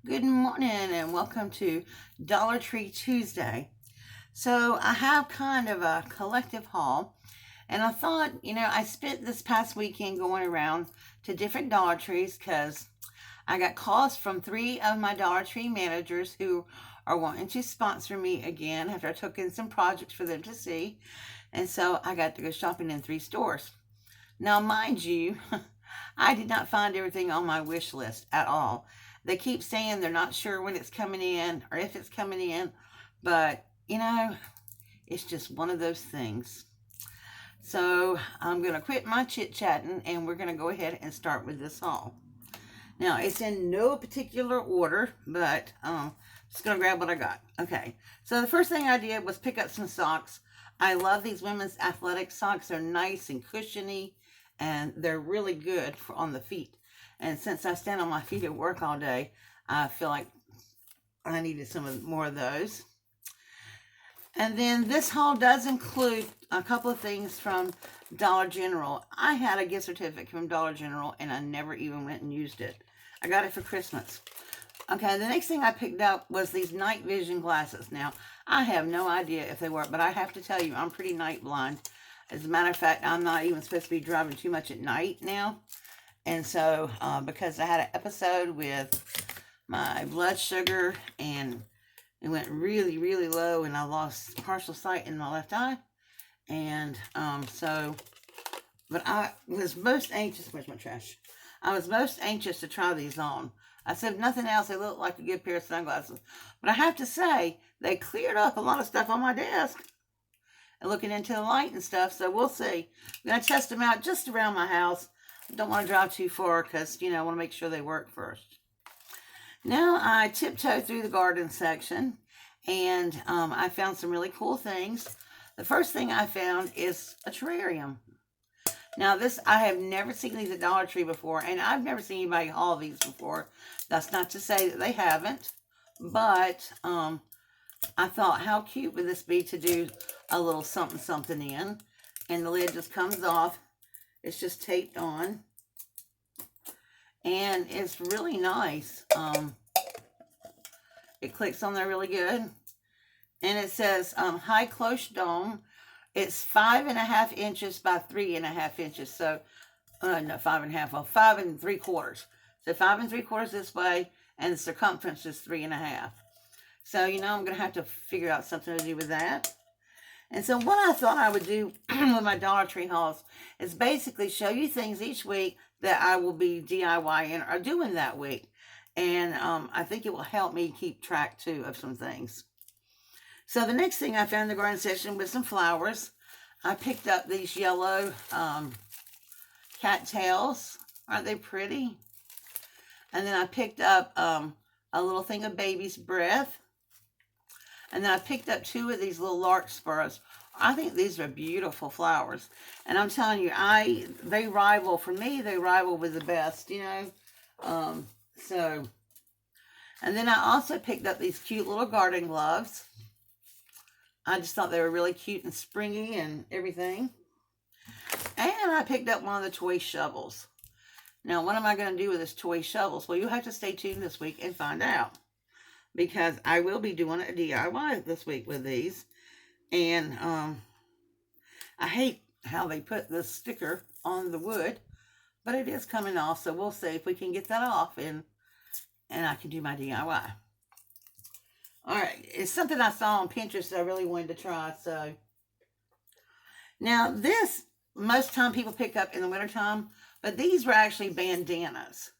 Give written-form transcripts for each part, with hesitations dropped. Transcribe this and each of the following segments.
Good morning and welcome to Dollar Tree Tuesday. So, I have kind of a collective haul, and I thought, I spent this past weekend going around to different Dollar Trees because I got calls from three of my Dollar Tree managers who are wanting to sponsor me again after I took in some projects for them to see. And so I got to go shopping in three stores. Now, mind you, I did not find everything on my wish list at all. They keep saying they're not sure when it's coming in or if it's coming in, but it's just one of those things. So I'm going to quit my chit chatting and we're going to go ahead and start with this haul. Now, it's in no particular order, but just going to grab what I got. Okay, so the first thing I did was pick up some socks. I love these women's athletic socks. They're nice and cushiony, and they're really good on the feet. And since I stand on my feet at work all day, I feel like I needed more of those. And then this haul does include a couple of things from Dollar General. I had a gift certificate from Dollar General and I never even went and used it. I got it for Christmas. Okay, the next thing I picked up was these night vision glasses. Now, I have no idea if they work, but I have to tell you, I'm pretty night blind. As a matter of fact, I'm not even supposed to be driving too much at night now. And so, because I had an episode with my blood sugar and it went really, really low and I lost partial sight in my left eye. And but I was most anxious, where's my trash? I was most anxious to try these on. I said, if nothing else, they look like a good pair of sunglasses. But I have to say, they cleared up a lot of stuff on my desk and looking into the light and stuff. So we'll see. I'm going to test them out just around my house. Don't want to drive too far because, I want to make sure they work first. Now I tiptoed through the garden section and I found some really cool things. The first thing I found is a terrarium. Now this, I have never seen these at Dollar Tree before, and I've never seen anybody haul these before. That's not to say that they haven't, but I thought, how cute would this be to do a little something something in? And the lid just comes off. It's just taped on. And it's really nice. It clicks on there really good. And it says high cloche dome. It's 5.5 inches by 3.5 inches. So, no, 5.5. Well, 5 3/4. So 5 3/4 this way, and the circumference is 3.5. So, I'm going to have to figure out something to do with that. And so what I thought I would do with my Dollar Tree hauls is basically show you things each week that I will be DIYing or doing that week. And I think it will help me keep track, too, of some things. So the next thing I found in the garden section was some flowers. I picked up these yellow cattails. Aren't they pretty? And then I picked up a little thing of baby's breath. And then I picked up two of these little larkspurs. I think these are beautiful flowers. And I'm telling you, they rival, for me, they rival with the best, So, and then I also picked up these cute little garden gloves. I just thought they were really cute and springy and everything. And I picked up one of the toy shovels. Now, what am I going to do with this toy shovels? Well, you'll have to stay tuned this week and find out. Because I will be doing a DIY this week with these. And I hate how they put the sticker on the wood. But it is coming off, so we'll see if we can get that off and I can do my DIY. Alright, it's something I saw on Pinterest that I really wanted to try, so. Now this, most time people pick up in the wintertime, but these were actually bandanas.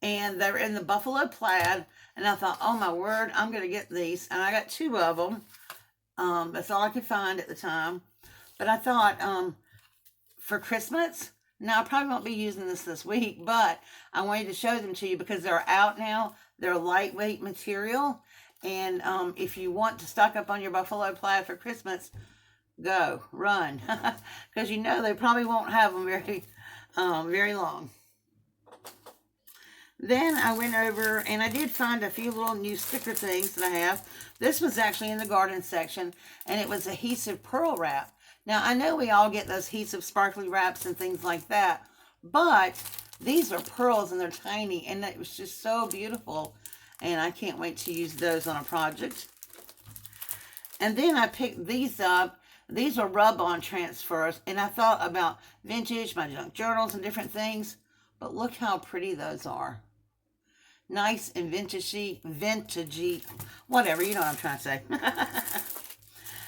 And they're in the buffalo plaid, and I thought, oh my word, I'm going to get these. And I got two of them. That's all I could find at the time. But I thought, for Christmas, now I probably won't be using this week, but I wanted to show them to you because they're out now. They're lightweight material. And if you want to stock up on your buffalo plaid for Christmas, go, run. Because they probably won't have them very long. Then I went over and I did find a few little new sticker things that I have. This was actually in the garden section, and it was adhesive pearl wrap. Now, I know we all get those adhesive sparkly wraps and things like that, but these are pearls and they're tiny, and it was just so beautiful. And I can't wait to use those on a project. And then I picked these up. These are rub-on transfers. And I thought about vintage, my junk journals, and different things. But look how pretty those are. Nice and vintagey, whatever, you know what I'm trying to say.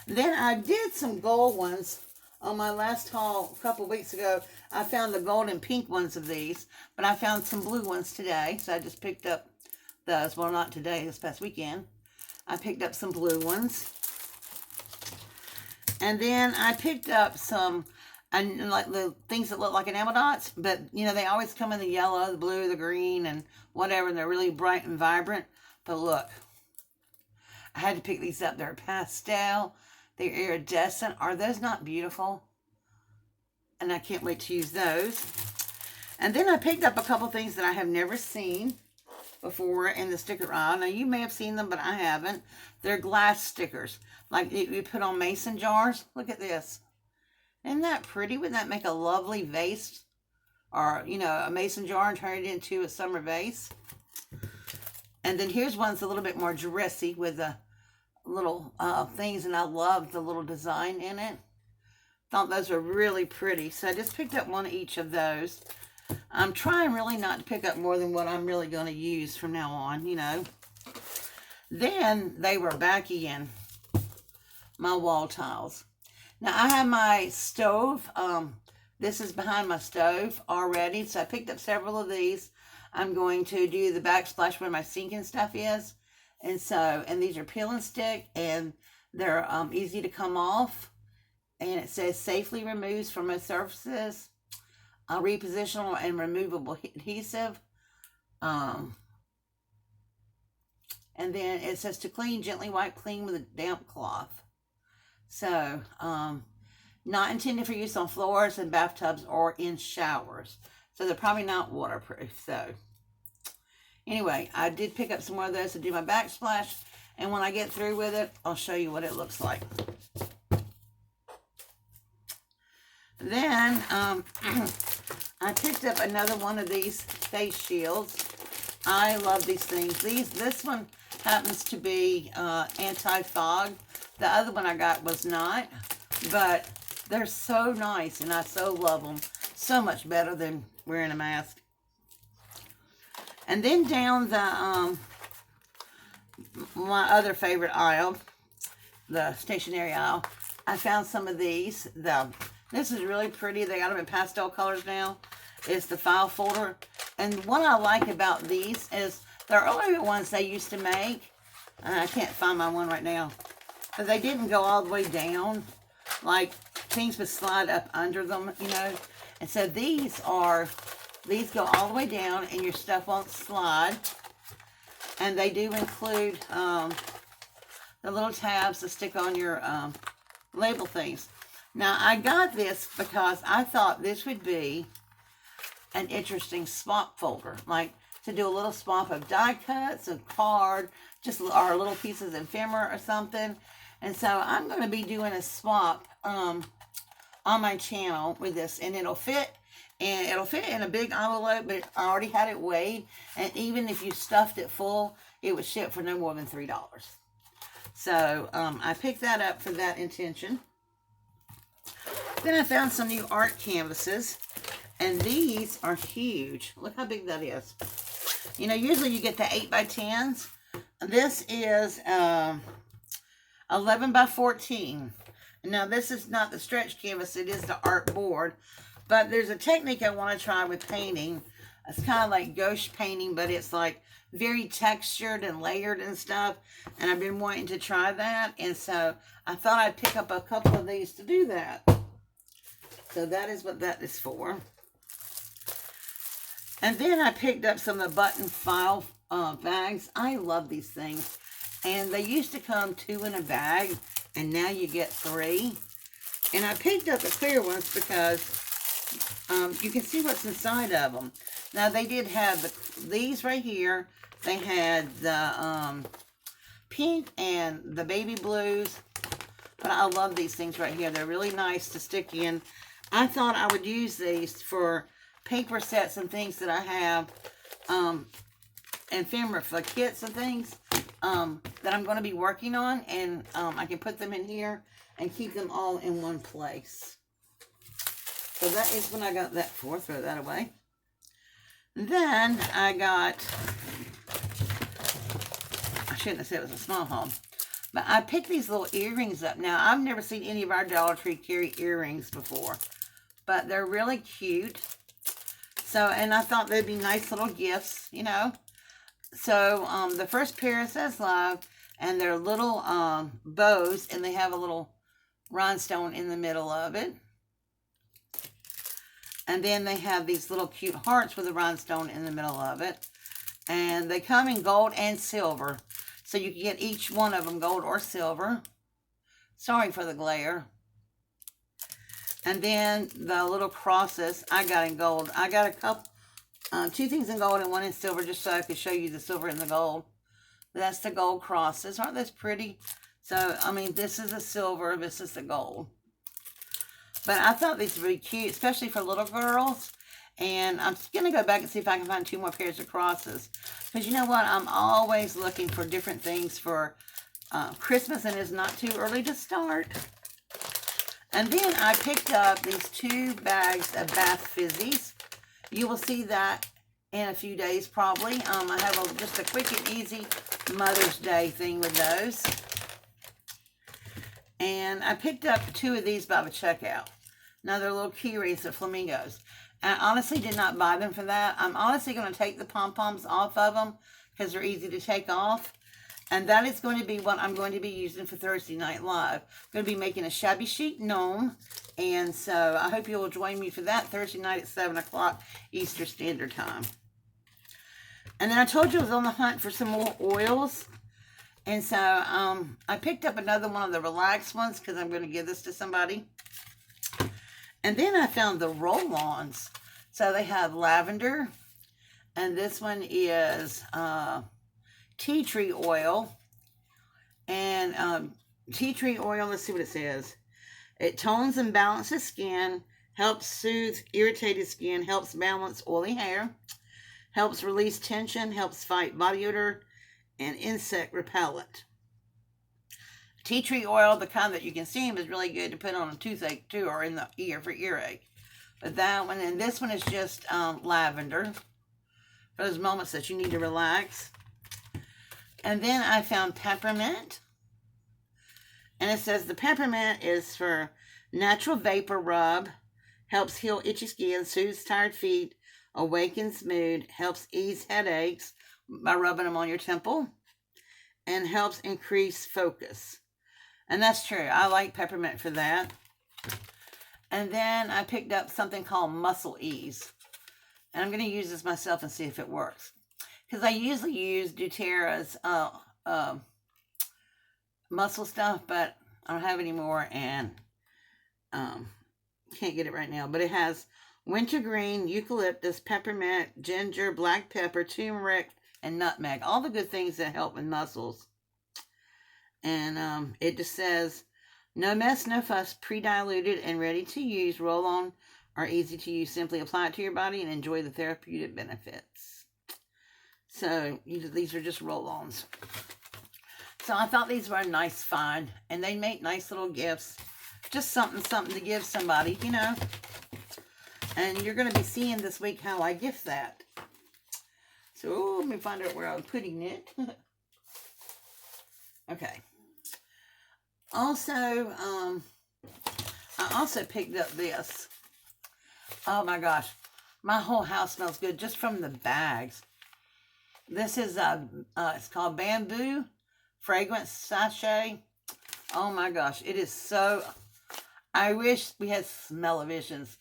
Then I did some gold ones on my last haul a couple weeks ago. I found the gold and pink ones of these, but I found some blue ones today, so I just picked up those. Well, not today, this past weekend. I picked up some blue ones. And then I picked up some, and like the things that look like enamel dots, but you know, they always come in the yellow, the blue, the green, and whatever, and they're really bright and vibrant. But look, I had to pick these up. They're pastel, they're iridescent. Are those not beautiful? And I can't wait to use those. And then I picked up a couple things that I have never seen before in the sticker aisle. Now, you may have seen them, but I haven't. They're glass stickers, like you put on mason jars. Look at this. Isn't that pretty? Wouldn't that make a lovely vase? Or, you know, a mason jar and turn it into a summer vase. And then here's one's a little bit more dressy with the little things, and I love the little design in it. Thought those were really pretty. So I just picked up one of each of those. I'm trying really not to pick up more than what I'm really going to use from now on, you know. Then they were back in my wall tiles. Now I have my stove. This is behind my stove already. So I picked up several of these. I'm going to do the backsplash where my sink and stuff is. And these are peel and stick, and they're easy to come off. And it says safely removes from most surfaces, repositionable and removable adhesive. And then it says to clean, gently wipe clean with a damp cloth. So, not intended for use on floors and bathtubs or in showers. So they're probably not waterproof. So, anyway, I did pick up some more of those to do my backsplash. And when I get through with it, I'll show you what it looks like. Then, I picked up another one of these face shields. I love these things. This one happens to be anti-fog. The other one I got was not. But they're so nice, and I so love them. So much better than wearing a mask. And then down the my other favorite aisle, the stationery aisle, I found some of these. This is really pretty. They got them in pastel colors now. It's the file folder. And what I like about these is they're earlier ones they used to make. I can't find my one right now. But they didn't go all the way down. Like, things would slide up under them, you know. And so these go all the way down, and your stuff won't slide. And they do include the little tabs that stick on your label things. Now, I got this because I thought this would be an interesting swap folder. Like, to do a little swap of die cuts, a card, or little pieces of ephemera or something. And so I'm going to be doing a swap on my channel with this. And it'll fit. And it'll fit in a big envelope, but I already had it weighed. And even if you stuffed it full, it would ship for no more than $3. So I picked that up for that intention. Then I found some new art canvases. And these are huge. Look how big that is. You know, usually you get the 8x10s. This is 11 by 14. Now, this is not the stretch canvas. It is the art board. But there's a technique I want to try with painting. It's kind of like gouache painting, but it's like very textured and layered and stuff. And I've been wanting to try that. And so I thought I'd pick up a couple of these to do that. So that is what that is for. And then I picked up some of the button file bags. I love these things. And they used to come 2 in a bag. And now you get 3. And I picked up the clear ones because you can see what's inside of them. Now, they did have these right here. They had the pink and the baby blues. But I love these things right here. They're really nice to stick in. I thought I would use these for paper sets and things that I have ephemera for kits and things that I'm going to be working on, and I can put them in here and keep them all in one place. So that is when I got that for. Throw that away. Then I got, I shouldn't have said it was a small haul, but I picked these little earrings up. Now, I've never seen any of our Dollar Tree carry earrings before, but they're really cute. So, and I thought they'd be nice little gifts, you know. So, the first pair says love, and they're little bows, and they have a little rhinestone in the middle of it. And then they have these little cute hearts with a rhinestone in the middle of it. And they come in gold and silver. So you can get each one of them gold or silver. Sorry for the glare. And then the little crosses I got in gold. I got a couple, 2 things in gold and 1 in silver, just so I could show you the silver and the gold. That's the gold crosses. Aren't those pretty? So, I mean, this is the silver, this is the gold. But I thought these would be cute, especially for little girls. And I'm just going to go back and see if I can find 2 more pairs of crosses. Because you know what? I'm always looking for different things for Christmas, and it's not too early to start. And then I picked up these 2 bags of Bath Fizzies. You will see that in a few days probably. I have just a quick and easy Mother's Day thing with those. And I picked up 2 of these by the checkout. Now they're little key rings of flamingos. I honestly did not buy them for that. I'm honestly going to take the pom-poms off of them because they're easy to take off. And that is going to be what I'm going to be using for Thursday Night Live. I'm going to be making a shabby chic gnome. And so I hope you will join me for that Thursday night at 7 o'clock Eastern Standard Time. And then I told you I was on the hunt for some more oils. And so I picked up another one of the relaxed ones because I'm going to give this to somebody. And then I found the roll-ons. So they have lavender. And this one is tea tree oil. And tea tree oil, let's see what it says. It tones and balances skin, helps soothe irritated skin, helps balance oily hair, helps release tension, helps fight body odor, and insect repellent. Tea tree oil, the kind that you can steam, is really good to put on a toothache too, or in the ear for earache. But that one, and this one is just lavender for those moments that you need to relax. And then I found peppermint. And it says the peppermint is for natural vapor rub, helps heal itchy skin, soothes tired feet, awakens mood, helps ease headaches by rubbing them on your temple, and helps increase focus. And that's true. I like peppermint for that. And then I picked up something called Muscle Ease. And I'm going to use this myself and see if it works. Because I usually use doTERRA's muscle stuff, but I don't have any more, and can't get it right now. But it has wintergreen, eucalyptus, peppermint, ginger, black pepper, turmeric, and nutmeg. All the good things that help with muscles. And it just says, no mess, no fuss, pre-diluted and ready to use. Roll-on are easy to use. Simply apply it to your body and enjoy the therapeutic benefits. So these are just roll-ons. So I thought these were a nice find, and they make nice little gifts. Just something to give somebody, you know. And you're going to be seeing this week how I gift that. So let me find out where I'm putting it. Okay. Also, I also picked up this. Oh my gosh. My whole house smells good just from the bags. This is, it's called Bamboo Fragrance Sachet. Oh my gosh. It is so, I wish we had smell-o-visions.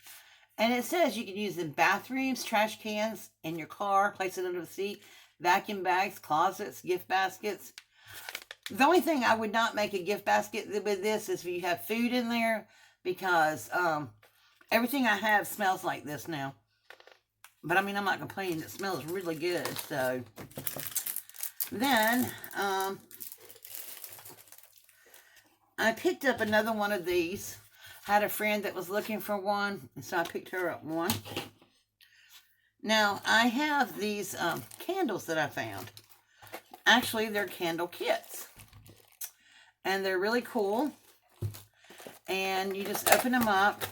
And it says you can use it in bathrooms, trash cans, in your car, place it under the seat, vacuum bags, closets, gift baskets. The only thing I would not make a gift basket with this is if you have food in there, because everything I have smells like this now. But I mean, I'm not complaining. It smells really good. So then I picked up another one of these. Had a friend that was looking for one, and so I picked her up one. Now, I have these candles that I found. Actually, they're candle kits. And they're really cool. And you just open them up.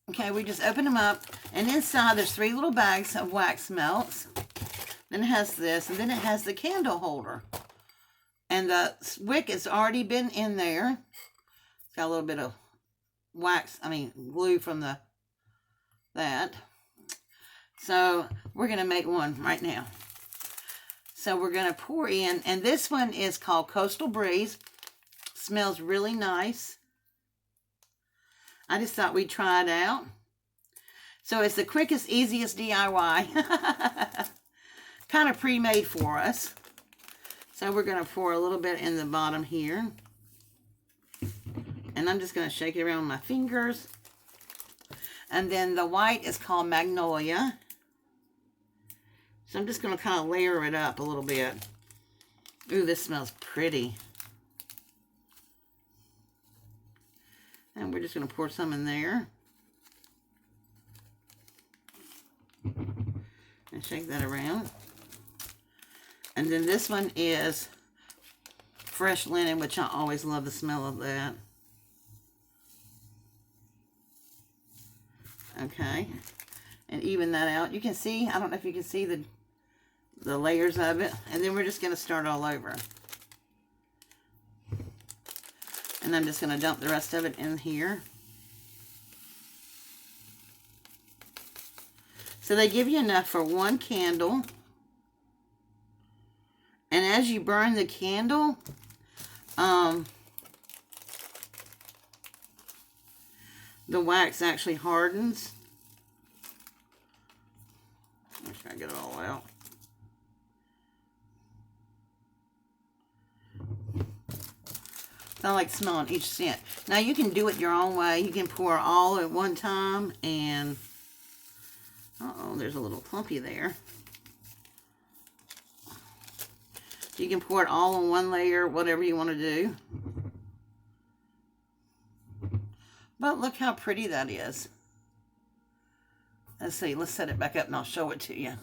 Okay, we just open them up. And inside there's 3 little bags of wax melts. Then it has this. And then it has the candle holder. And the wick has already been in there. It's got a little bit of glue from that. So we're going to make one right now. So we're going to pour in, and this one is called Coastal Breeze. Smells really nice. I just thought we'd try it out. So it's the quickest, easiest DIY. Kind of pre-made for us. So we're going to pour a little bit in the bottom here. And I'm just going to shake it around with my fingers. And then the white is called Magnolia. So I'm just going to kind of layer it up a little bit. Ooh, this smells pretty. And we're just going to pour some in there. And shake that around. And then this one is fresh linen, which I always love the smell of that. Okay. And even that out. You can see, I don't know if you can see the layers of it. And then we're just going to start all over. And I'm just going to dump the rest of it in here. So they give you enough for 1 candle. And as you burn the candle, the wax actually hardens. Make sure I get it all out. I like smelling each scent. Now you can do it your own way. You can pour all at one time and uh-oh, there's a little clumpy there. You can pour it all on one layer, whatever you want to do. But look how pretty that is. Let's see, let's set it back up and I'll show it to you.